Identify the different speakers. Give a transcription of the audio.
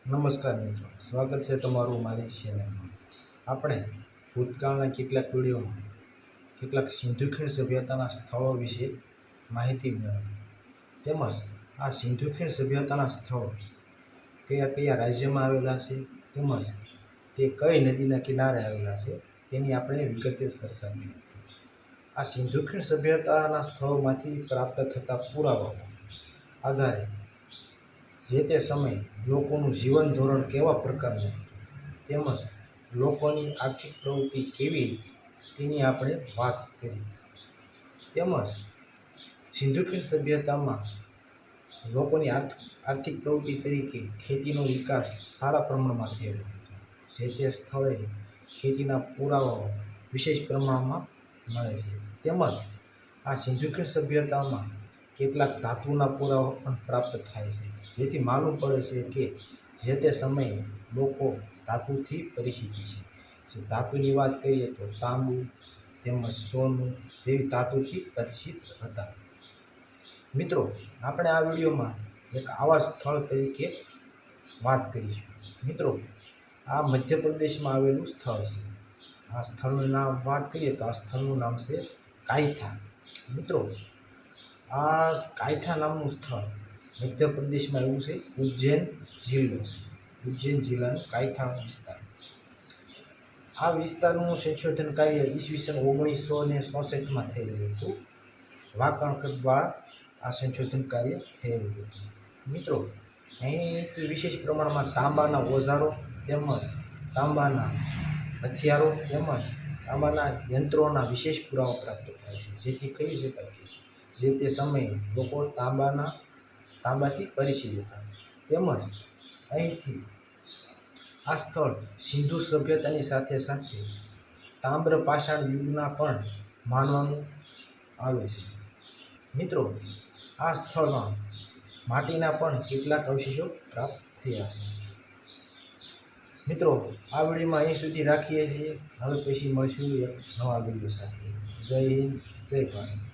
Speaker 1: નમસ્કાર મિત્રો, સ્વાગત છે તમારું મારી ચેનલમાં। આપણે ભૂતકાળના કેટલાક વિડીયોમાં કેટલાક સિંધુ ખીણ સભ્યતાના સ્થળો વિશે માહિતી મેળવી, તેમજ આ સિંધુ ખીણ સભ્યતાના સ્થળો કયા કયા રાજ્યમાં આવેલા છે, તેમજ તે કઈ નદીના કિનારે આવેલા છે તેની આપણે વિગતે ચર્ચા કરી। આ સિંધુ ખીણ સભ્યતાના સ્થળોમાંથી પ્રાપ્ત થતા પુરાવાઓ આધારે જે તે સમયે લોકોનું જીવન ધોરણ કેવા પ્રકારનું તેમજ લોકોની આર્થિક પ્રવૃત્તિ કેવી હતી તેની આપણે વાત કરી। તેમજ સિંધુ ખીણ સભ્યતામાં લોકોની આર્થિક પ્રવૃત્તિ તરીકે ખેતીનો વિકાસ સારા પ્રમાણમાં થયેલો હતો। જે તે સ્થળે ખેતીના પુરાવાઓ વિશેષ પ્રમાણમાં મળે છે। તેમજ આ સિંધુ ખીણ સભ્યતામાં કેટલાક ધાતુના પુરાવા પણ પ્રાપ્ત થાય છે, જેથી માલુમ પડે છે કે જે તે સમયે લોકો ધાતુથી પરિચિત છે। જે ધાતુની વાત કરીએ તો તાંબુ તેમજ સોનું જેવી ધાતુથી પરિચિત હતા। મિત્રો, આપણે આ વિડીયોમાં એક આવા સ્થળ તરીકે વાત કરીશું। મિત્રો, આ મધ્યપ્રદેશમાં આવેલું સ્થળ છે। આ સ્થળનું નામ વાત કરીએ તો આ સ્થળનું નામ છે કાયથા। મિત્રો, આ કાયથા નામનું સ્થળ મધ્યપ્રદેશમાં એવું છે, ઉજ્જૈન જિલ્લો છે। ઉજ્જૈન જિલ્લાનું કાયથા વિસ્તાર। આ વિસ્તારનું સંશોધન કાર્ય ઈસવીસન 1964માં થયેલું હતું। વાંકાણકર દ્વારા આ સંશોધન કાર્ય થયેલું હતું। મિત્રો, અહીં વિશેષ પ્રમાણમાં તાંબાના ઓજારો તેમજ તાંબાના હથિયારો તેમજ તાંબાના યંત્રોના વિશેષ પુરાવા પ્રાપ્ત થાય છે, જેથી કહી શકાય કે જે તે સમયે લોકો તાંબાથી પરિચિત હતા। તેમજ અહીંથી આ સ્થળ સિંધુ સભ્યતાની સાથે સાથે તામ્ર પાષાણ યુગના પણ માનવામાં આવે છે। મિત્રો, આ સ્થળમાં માટીના પણ કેટલાક અવશેષો પ્રાપ્ત થયા છે। મિત્રો, આ વિડીયોમાં અહીં સુધી રાખીએ છીએ। હવે પછી મળશું એક નવા વિડીયો સાથે। જય હિન્દ, જય ભારત।